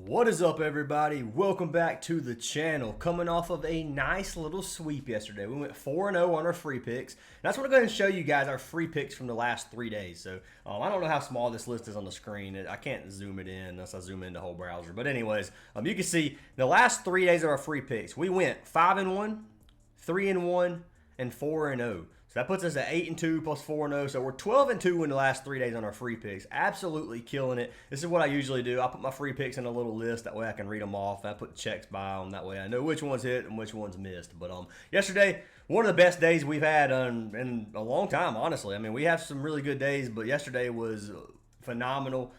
What is up, everybody? Welcome back to the channel. Coming off of a nice little sweep yesterday. We went 4-0 on our free picks. And I just want to go ahead and show you guys our free picks from the last 3 days. So I don't know how small this list is on the screen. I can't zoom it in unless I zoom in the whole browser. But anyways, you can see the last 3 days of our free picks. We went 5-1, 3-1, and 4-0. So that puts us at 8-2 plus 4-0. So we're 12-2 in the last 3 days on our free picks. Absolutely killing it. This is what I usually do. I put my free picks in a little list. That way I can read them off. I put checks by them. That way I know which one's hit and which one's missed. But yesterday, one of the best days we've had in a long time, honestly. I mean, we have some really good days, but yesterday was phenomenal.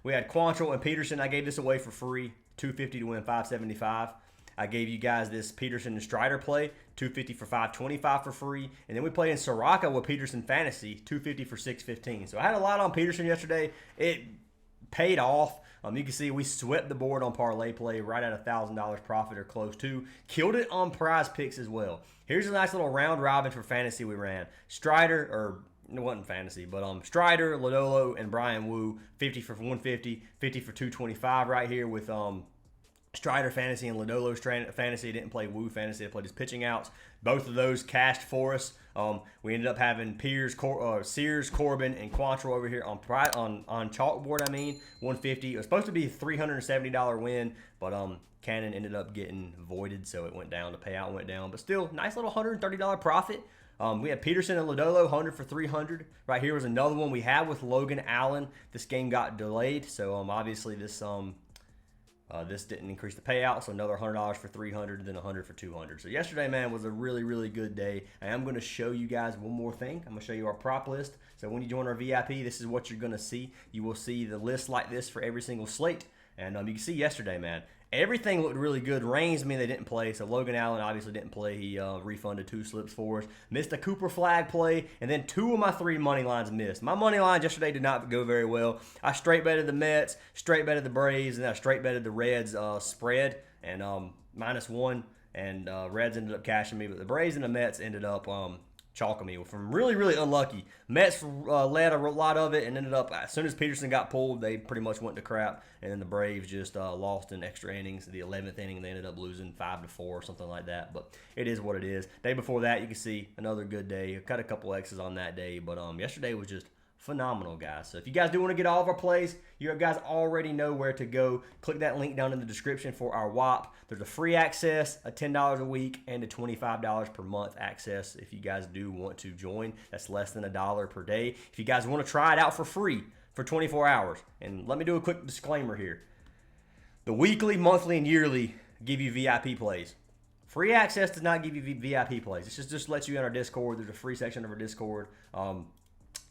We had Quantrill and Peterson. I gave this away for free. $250 to win $575. I gave you guys this Peterson and Strider play, $250 for $525 for free. And then we played in Soraka with Peterson Fantasy, $250 for $615. So I had a lot on Peterson yesterday. It paid off. You can see we swept the board on Parlay play right at $1,000 profit or close to. Killed it on Prizepicks as well. Here's a nice little round robin for fantasy we ran. Strider, or it wasn't fantasy, but Strider, Lodolo, and Brian Wu, 50 for 150, 50 for 225 right here with Strider Fantasy and Lodolo Fantasy. Didn't play Woo Fantasy. I played his pitching outs. Both of those cashed for us. We ended up having Sears, Corbin, and Quantrill over here on Chalkboard. 150. It was supposed to be a $370 win, but Cannon ended up getting voided, so it went down. The payout went down, but still nice little $130 profit. We had Peterson and Lodolo, 100 for 300. Right here was another one we had with Logan Allen. This game got delayed, so obviously this didn't increase the payout, so another $100 for 300, then 100 for 200. So yesterday, man, was a really, really good day. I am going to show you guys one more thing. I'm going to show you our prop list. So when you join our VIP, this is what you're going to see. You will see the list like this for every single slate. And you can see yesterday, man, everything looked really good. Reigns, they didn't play. So Logan Allen obviously didn't play. He refunded 2 slips for us. Missed a Cooper Flag play. And then 2 of my 3 money lines missed. My money lines yesterday did not go very well. I straight betted the Mets, straight betted the Braves, and I straight betted the Reds spread. And -1. And Reds ended up cashing me. But the Braves and the Mets ended up chalking me from really, really unlucky. Mets led a lot of it and ended up, as soon as Peterson got pulled, they pretty much went to crap. And then the Braves just lost in extra innings. The 11th inning, they ended up losing 5-4 or something like that. But it is what it is. Day before that, you can see another good day. I cut a couple X's on that day. But yesterday was just phenomenal, guys. So if you guys do want to get all of our plays, you guys already know where to go. Click that link down in the description for our WAP. There's a free access, a $10 a week, and a $25 per month access if you guys do want to join. That's less than $1 per day. If you guys want to try it out for free for 24 hours, and let me do a quick disclaimer here. The weekly, monthly, and yearly give you VIP plays. Free access does not give you VIP plays. It just lets you in our Discord. There's a free section of our Discord.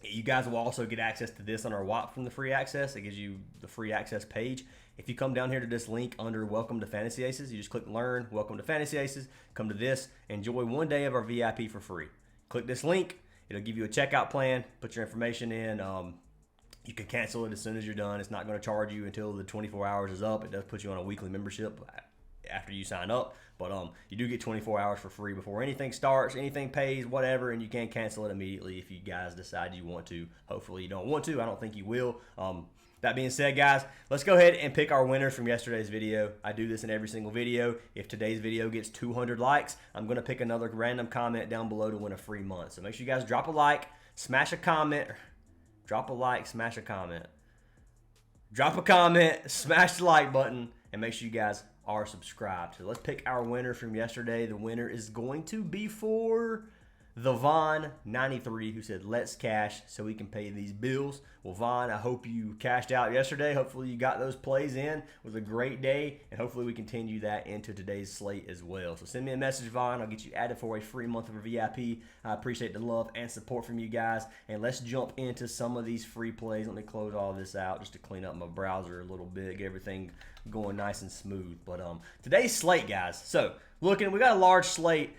You guys will also get access to this on our WAP from the free access. It gives you the free access page. If you come down here to this link under Welcome to Fantasy Aces, you just click Learn, Welcome to Fantasy Aces, come to this, enjoy 1 day of our VIP for free. Click this link. It'll give you a checkout plan. Put your information in. You can cancel it as soon as you're done. It's not going to charge you until the 24 hours is up. It does put you on a weekly membership after you sign up, but you do get 24 hours for free before anything starts, anything pays, whatever, and you can cancel it immediately if you guys decide you want to. Hopefully you don't want to. I don't think you will. That being said, guys, let's go ahead and pick our winners from yesterday's video. I do this in every single video. If today's video gets 200 likes, I'm going to pick another random comment down below to win a free month. So make sure you guys drop a like, smash a comment, drop a like, smash a comment, drop a comment, smash the like button, and make sure you guys are subscribed. So let's pick our winner from yesterday. The winner is going to be for the Vaughn93, who said, let's cash so we can pay these bills. Well, Vaughn, I hope you cashed out yesterday. Hopefully you got those plays in. It was a great day, and hopefully we continue that into today's slate as well. So send me a message, Vaughn. I'll get you added for a free month of a VIP. I appreciate the love and support from you guys. And let's jump into some of these free plays. Let me close all this out just to clean up my browser a little bit, get everything going nice and smooth. But today's slate, guys. So looking, we got a large slate.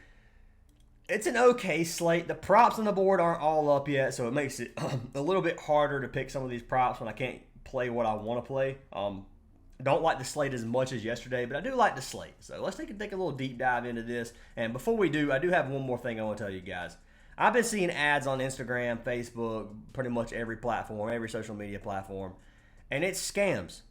It's an okay slate. The props on the board aren't all up yet, so it makes it a little bit harder to pick some of these props when I can't play what I want to play. Don't like the slate as much as yesterday, but I do like the slate. So let's take a little deep dive into this. And before we do, I do have one more thing I want to tell you guys. I've been seeing ads on Instagram, Facebook, pretty much every platform, every social media platform, and it's scams.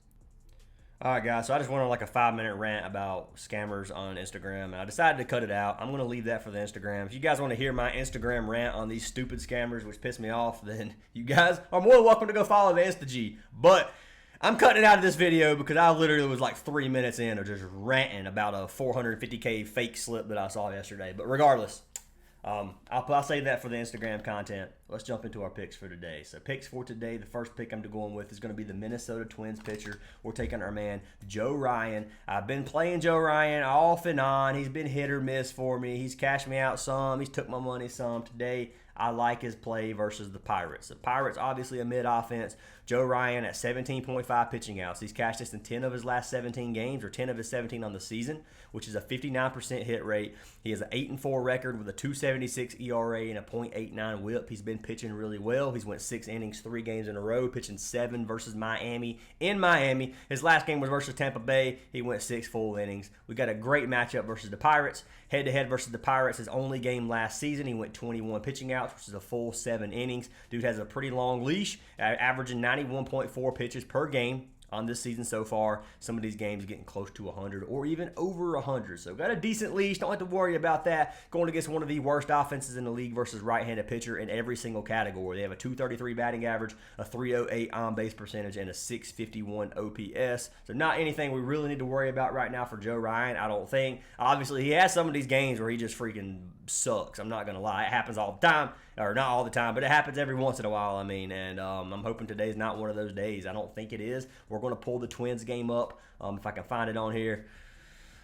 All right, guys. So I just went on like a 5-minute rant about scammers on Instagram, and I decided to cut it out. I'm going to leave that for the Instagram. If you guys want to hear my Instagram rant on these stupid scammers, which piss me off, then you guys are more than welcome to go follow the InstaG. But I'm cutting it out of this video because I literally was like 3 minutes in of just ranting about a 450K fake slip that I saw yesterday. But regardless, I'll save that for the Instagram content. Let's jump into our picks for today. So picks for today, the first pick I'm going with is going to be the Minnesota Twins pitcher. We're taking our man, Joe Ryan. I've been playing Joe Ryan off and on. He's been hit or miss for me. He's cashed me out some. He's took my money some. Today, I like his play versus the Pirates. The Pirates, obviously a mid-offense. Joe Ryan at 17.5 pitching outs. He's cashed this in 10 of his last 17 games, or 10 of his 17 on the season, which is a 59% hit rate. He has an 8-4 record with a 2.76 ERA and a .89 WHIP. He's been pitching really well. He's went 6 innings, 3 games in a row, pitching 7 versus Miami in Miami. His last game was versus Tampa Bay. He went 6 full innings. We got a great matchup versus the Pirates. Head-to-head versus the Pirates, his only game last season, he went 21 pitching outs, which is a full 7 innings. Dude has a pretty long leash, averaging 91.4 pitches per game on this season so far. Some of these games getting close to 100 or even over 100. So got a decent leash. Don't have to worry about that. Going against one of the worst offenses in the league versus right-handed pitcher in every single category. They have a 233 batting average, a 308 on-base percentage, and a 651 OPS. So not anything we really need to worry about right now for Joe Ryan, I don't think. Obviously, he has some of these games where he just freaking sucks. I'm not going to lie. It happens all the time. Or not all the time, but it happens every once in a while, I mean. And I'm hoping today's not one of those days. I don't think it is. We're going to pull the Twins game up if I can find it on here.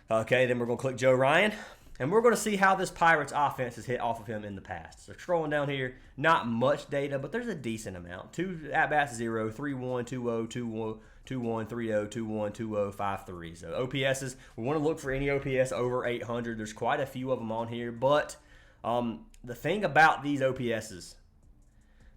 Okay, then we're going to click Joe Ryan. And we're going to see how this Pirates offense has hit off of him in the past. So scrolling down here, not much data, but there's a decent amount. 2 at-bats, 0, 3-1, 2-0, 2-1. 2-1, 3-0, 2-1, 2-0, 5-3. So OPSs, we want to look for any OPS over 800. There's quite a few of them on here, but the thing about these OPSs,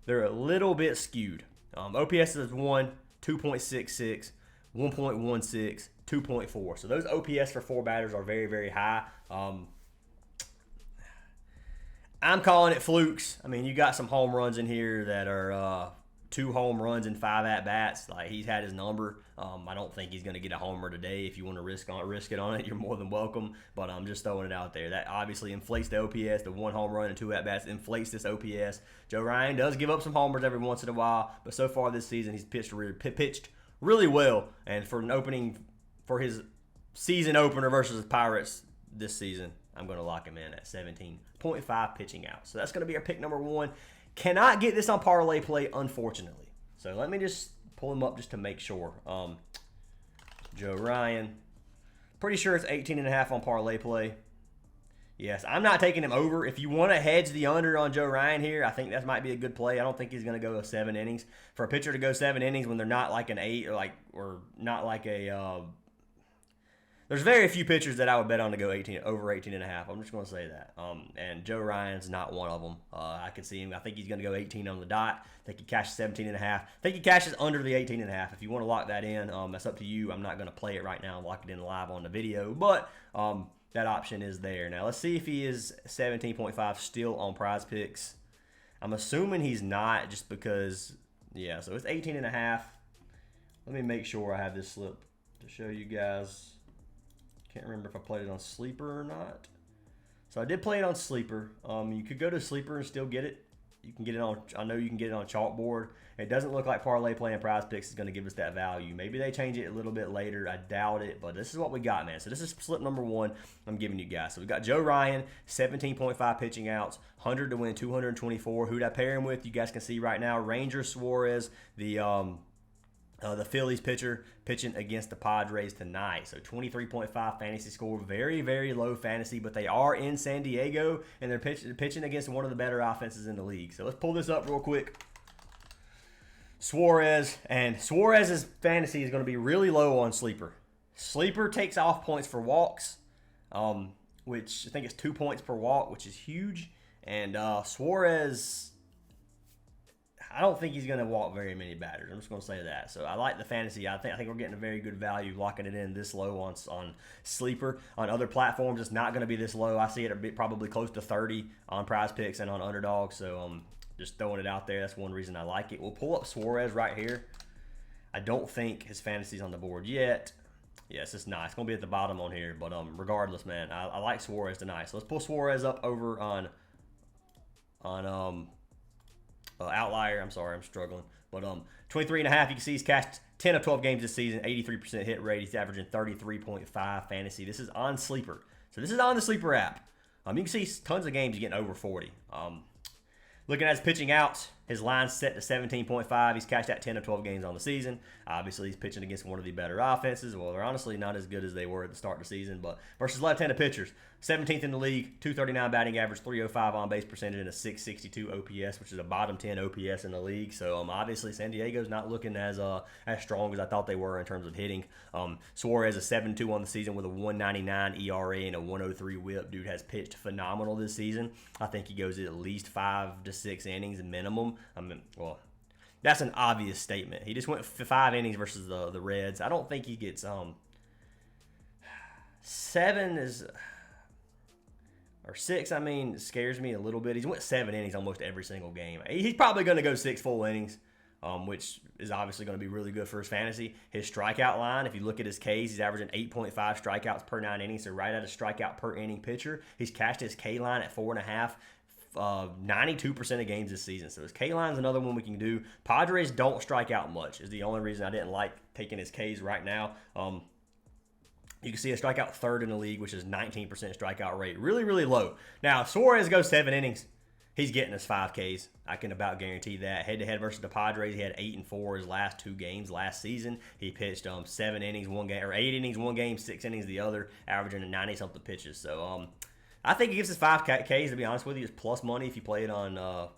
they're a little bit skewed. OPS is 1, 2.66, 1.16, 2.4. So those OPS for 4 batters are very, very high. I'm calling it flukes. I mean, you got some home runs in here that are 2 home runs and 5 at-bats. Like, he's had his number. I don't think he's going to get a homer today. If you want to risk it on it, you're more than welcome. But I'm just throwing it out there. That obviously inflates the OPS. The 1 home run and 2 at-bats inflates this OPS. Joe Ryan does give up some homers every once in a while, but so far this season he's pitched really well. And for his season opener versus the Pirates this season, I'm going to lock him in at 17.5 pitching out. So that's going to be our pick number 1. Cannot get this on Parlay play, unfortunately. So let me just pull him up just to make sure. Joe Ryan. Pretty sure it's 18.5 on Parlay play. Yes, I'm not taking him over. If you want to hedge the under on Joe Ryan here, I think that might be a good play. I don't think he's going to go 7 innings. For a pitcher to go 7 innings when they're not like an 8 or not like a there's very few pitchers that I would bet on to go over 18.5. I'm just going to say that. And Joe Ryan's not one of them. I could see him. I think he's going to go 18 on the dot. I think he cashes 17.5. I think he cashes under the 18.5. If you want to lock that in, that's up to you. I'm not going to play it right now and lock it in live on the video. But that option is there. Now, let's see if he is 17.5 still on Prizepicks. I'm assuming he's not just because, yeah, so it's 18.5. Let me make sure I have this slip to show you guys. Can't remember if I played it on Sleeper or not. So I did play it on Sleeper. You could go to Sleeper and still get it. You can get it on, I know you can get it on CHALKBOARD. It doesn't look like Parlay Play and Prizepicks is going to give us that value. Maybe they change it a little bit later. I doubt it, but this is what we got, man. So this is slip number 1 I'm giving you guys. So we got Joe Ryan, 17.5 pitching outs, 100 to win, 224. Who'd I pair him with? You guys can see right now, Ranger Suarez, the Phillies pitcher, pitching against the Padres tonight. So 23.5 fantasy score. Very, very low fantasy, but they are in San Diego, and they're pitching against one of the better offenses in the league. So let's pull this up real quick. Suarez's fantasy is going to be really low on Sleeper. Sleeper takes off points for walks, which I think it's 2 points per walk, which is huge. And Suarez, I don't think he's going to walk very many batters. I'm just going to say that. So I like the fantasy. I think we're getting a very good value locking it in this low on Sleeper. On other platforms, it's not going to be this low. I see it probably close to 30 on Prizepicks and on Underdog. So just throwing it out there. That's one reason I like it. We'll pull up Suarez right here. I don't think his fantasy's on the board yet. Yes, it's nice. It's going to be at the bottom on here. But regardless, man, I like Suarez tonight. So let's pull Suarez up over on OUTLIER. I'm sorry, I'm struggling. But 23.5, you can see he's cashed 10 of 12 games this season, 83% hit rate. He's averaging 33.5 fantasy. This is on Sleeper. So this is on the Sleeper app. You can see tons of games getting over 40. Looking at his pitching outs, his line's set to 17.5. He's cashed out 10 of 12 games on the season. Obviously, he's pitching against one of the better offenses. Well, they're honestly not as good as they were at the start of the season, but versus left-handed pitchers, 17th in the league, 239 batting average, 305 on-base percentage, and a 662 OPS, which is a bottom 10 OPS in the league. So, obviously, San Diego's not looking as strong as I thought they were in terms of hitting. Suarez is 7-2 on the season with a 1.99 ERA and a 1.03 WHIP. Dude has pitched phenomenal this season. I think he goes at least 5 to 6 innings minimum. Well, that's an obvious statement. He just went 5 innings versus the Reds. I don't think he gets 7 is or 6. I mean, scares me a little bit. He's went 7 innings almost every single game. He's probably going to go 6 full innings, which is obviously going to be really good for his fantasy. His strikeout line, if you look at his Ks, he's averaging 8.5 strikeouts per 9 innings, so right at a strikeout per inning pitcher. He's cashed his K line at 4.5. 92% of games this season. So his K line is another one we can do. Padres don't strike out much is the only reason I didn't like taking his Ks right now. You can see a strikeout third in the league, which is 19% strikeout rate. Really, really low. Now, Suarez goes 7 innings. He's getting his 5 Ks. I can about guarantee that. Head-to-head versus the Padres, he had 8 and 4 his last 2 games last season. He pitched 7 innings one game, or 8 innings one game, 6 innings the other, averaging 90-something pitches. So, I think he gives us 5 Ks, to be honest with you. It's plus money if you play it on, I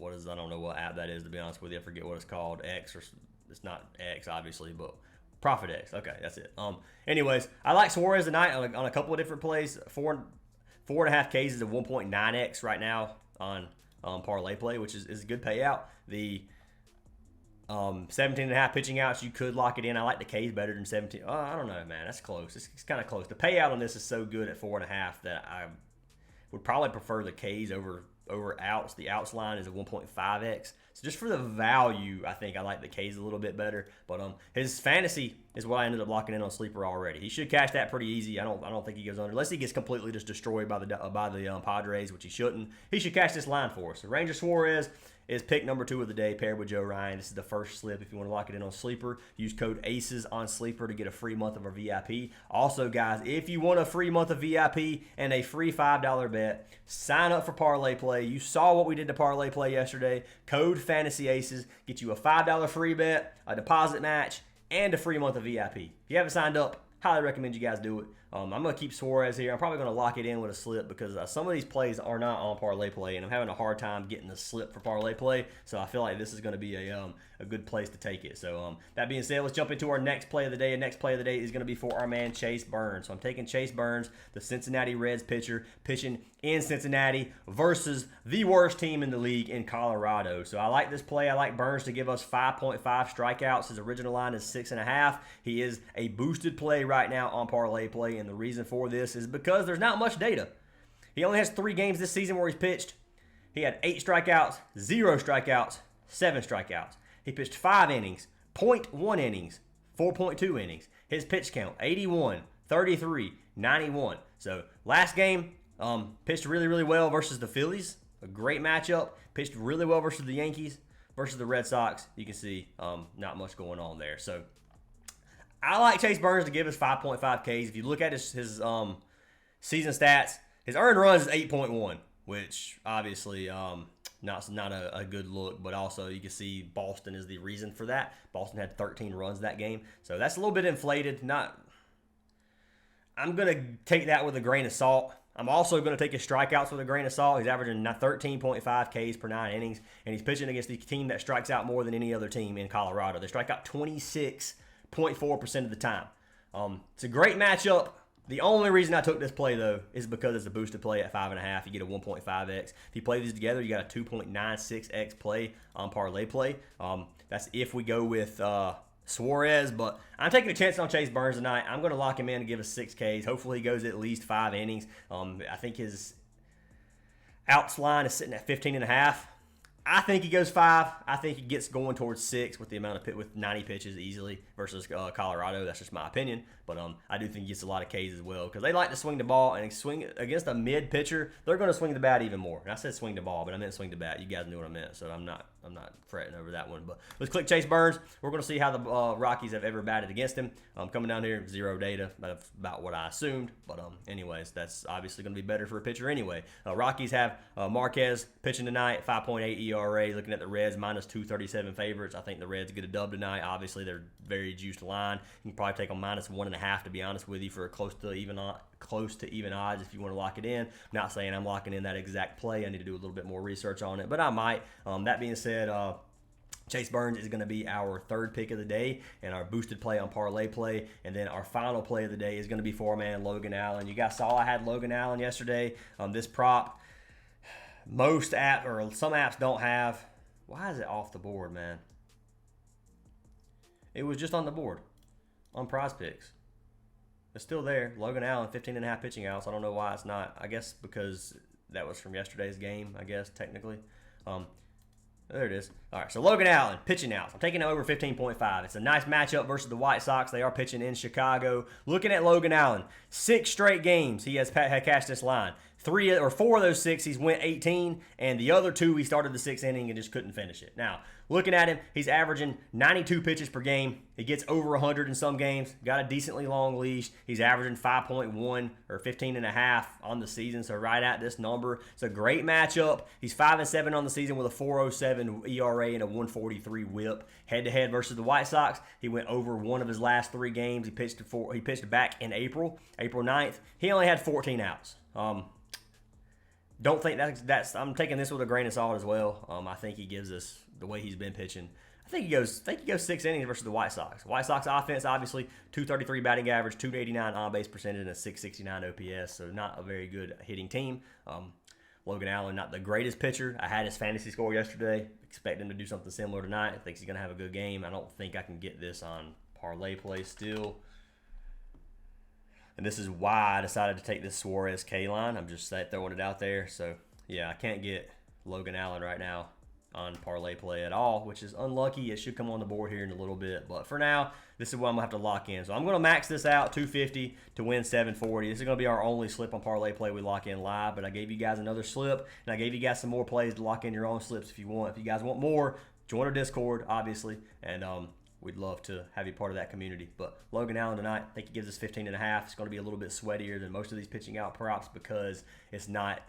don't know what app that is, to be honest with you. I forget what it's called. X, or it's not X, obviously, but Profit X. Okay, that's it. Anyways, I like Suarez tonight on a couple of different plays. 4.5 Ks is a 1.9X right now on Parlay Play, which is a good payout. The 17.5 pitching outs, you could lock it in. I like the K's better than 17. I don't know, man. That's close. It's kind of close. The payout on this is so good at 4.5 that I would probably prefer the K's over outs. The outs line is a 1.5X. So just for the value, I think I like the K's a little bit better. But his fantasy is what I ended up locking in on Sleeper already. He should cash that pretty easy. I don't think he goes under unless he gets completely just destroyed by the Padres, which he shouldn't. He should cash this line for us. So Ranger Suarez is pick number 2 of the day, paired with Joe Ryan. This is the first slip. If you want to lock it in on Sleeper, use code ACES on Sleeper to get a free month of our VIP. Also, guys, if you want a free month of VIP and a free $5 bet, sign up for Parlay Play. You saw what we did to Parlay Play yesterday. Code Fantasy Aces. Get you a $5 free bet, a deposit match, and a free month of VIP. If you haven't signed up, highly recommend you guys do it. I'm going to keep Suarez here. I'm probably going to lock it in with a slip because some of these plays are not on Parlay Play, and I'm having a hard time getting the slip for Parlay Play, so I feel like this is going to be a good place to take it. So that being said, let's jump into our next play of the day. The next play of the day is going to be for our man Chase Burns. So I'm taking Chase Burns, the Cincinnati Reds pitcher, pitching in Cincinnati versus the worst team in the league in Colorado. So I like this play. I like Burns to give us 5.5 strikeouts. His original line is 6.5. He is a boosted play right now on Parlay Play, and the reason for this is because there's not much data. He only has 3 games this season where he's pitched. He had 8 strikeouts, 0 strikeouts, 7 strikeouts. He pitched 5 innings, 0.1 innings, 4.2 innings. His pitch count, 81, 33, 91. So last game, pitched really, really well versus the Phillies. A great matchup. Pitched really well versus the Yankees, versus the Red Sox. You can see not much going on there. So I like Chase Burns to give us 5.5 Ks. If you look at his season stats, his earned runs is 8.1, which obviously not a good look, but also you can see Boston is the reason for that. Boston had 13 runs that game, so that's a little bit inflated. I'm going to take that with a grain of salt. I'm also going to take his strikeouts with a grain of salt. He's averaging 13.5 Ks per 9 innings, and he's pitching against the team that strikes out more than any other team in Colorado. They strike out 26.4% of the time. It's a great matchup. The only reason I took this play, though, is because it's a boosted play at 5.5. You get a 1.5X. If you play these together, you got a 2.96X play on Parlay Play. That's if we go with Suarez, but I'm taking a chance on Chase Burns tonight. I'm going to lock him in and give us 6 Ks. Hopefully he goes at least 5 innings. I think his outs line is sitting at 15.5. I think he goes 5. I think he gets going towards 6 with the amount of with 90 pitches easily versus Colorado. That's just my opinion. But I do think he gets a lot of Ks as well because they like to swing the ball, and swing against a mid pitcher. They're going to swing the bat even more. And I said swing the ball, but I meant swing the bat. You guys knew what I meant, so I'm not fretting over that one. But let's click Chase Burns. We're going to see how the Rockies have ever batted against him. Coming down here, 0 data. That's about what I assumed. But anyways, that's obviously going to be better for a pitcher anyway. Rockies have Marquez pitching tonight, 5.8 ERA. Looking at the Reds, minus 237 favorites. I think the Reds get a dub tonight. Obviously, they're very juiced line. You can probably take them minus 1.5 to be honest with you for a close to even odds if you want to lock it in. I'm not saying I'm locking in that exact play. I need to do a little bit more research on it, but I might. That being said, Chase Burns is going to be our 3rd pick of the day and our boosted play on Parlay play. And then our final play of the day is going to be 4-man Logan Allen. You guys saw I had Logan Allen yesterday. This prop, most apps or some apps don't have. Why is it off the board, man? It was just on the board on Prizepicks. It's still there. Logan Allen, 15.5 pitching outs. I don't know why it's not. I guess because that was from yesterday's game, I guess, technically. There it is. All right, so Logan Allen, pitching outs. I'm taking over 15.5. It's a nice matchup versus the White Sox. They are pitching in Chicago. Looking at Logan Allen, 6 straight games he has cashed this line. 4 of those 6, he's went 18, and the other 2, he started the 6th inning and just couldn't finish it. Now, looking at him, he's averaging 92 pitches per game. He gets over 100 in some games. Got a decently long leash. He's averaging 5.1 or 15.5 on the season, so right at this number. It's a great matchup. He's 5-7 on the season with a 4.07 ERA and a 1.43 WHIP. Head-to-head versus the White Sox, he went over 1 of his last 3 games. He pitched back in April 9th. He only had 14 outs. Don't think that's. I'm taking this with a grain of salt as well. I think he gives us the way he's been pitching. I think he goes 6 innings versus the White Sox. White Sox offense, obviously, 233 batting average, 289 on-base percentage, and a 669 OPS. So not a very good hitting team. Logan Allen, not the greatest pitcher. I had his fantasy score yesterday. Expect him to do something similar tonight. I think he's going to have a good game. I don't think I can get this on Parlay play still. And this is why I decided to take this Suarez K line. I'm just throwing it out there. So, yeah, I can't get Logan Allen right now on Parlay play at all, which is unlucky. It should come on the board here in a little bit. But for now, this is what I'm going to have to lock in. So I'm going to max this out, 250 to win 740. This is going to be our only slip on Parlay play we lock in live. But I gave you guys another slip, and I gave you guys some more plays to lock in your own slips if you want. If you guys want more, join our Discord, obviously. And we'd love to have you part of that community. But Logan Allen tonight, I think he gives us 15.5. It's going to be a little bit sweatier than most of these pitching out props because it's not.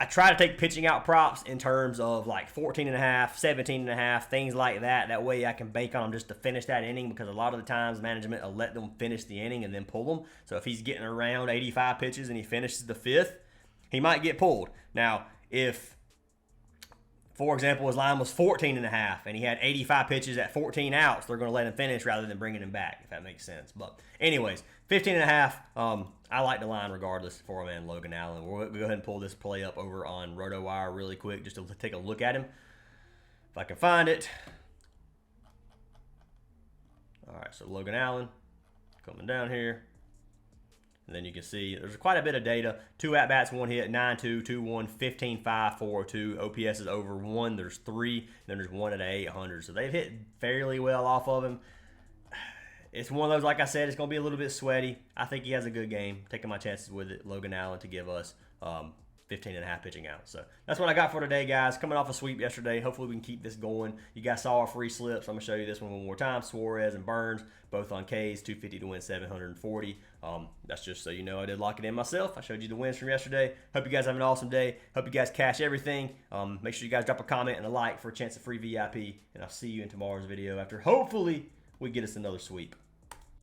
I try to take pitching out props in terms of like 14.5, 17.5, things like that. That way I can bank on them just to finish that inning because a lot of the times management will let them finish the inning and then pull them. So if he's getting around 85 pitches and he finishes the 5th, he might get pulled. Now, if, for example, his line was 14.5 and he had 85 pitches at 14 outs, they're going to let him finish rather than bringing him back, if that makes sense. But anyways, 15.5, I like the line regardless for man Logan Allen. We'll go ahead and pull this play up over on RotoWire really quick just to take a look at him. If I can find it. All right, so Logan Allen coming down here. And then you can see there's quite a bit of data. 2 at-bats, 1 hit, 9-2, 2-1, 15-5, 4-2. OPS is over 1. There's 3. And then there's 1 at 800. So they've hit fairly well off of him. It's one of those, like I said, it's going to be a little bit sweaty. I think he has a good game. Taking my chances with it. Logan Allen to give us 15.5 pitching out. So that's what I got for today, guys. Coming off a sweep yesterday. Hopefully we can keep this going. You guys saw our free slips. I'm going to show you this one more time. Suarez and Burns, both on Ks, 250 to win 740. That's just so you know I did lock it in myself. I showed you the wins from yesterday. Hope you guys have an awesome day. Hope you guys cash everything. Make sure you guys drop a comment and a like for a chance of free VIP. And I'll see you in tomorrow's video after hopefully we get us another sweep.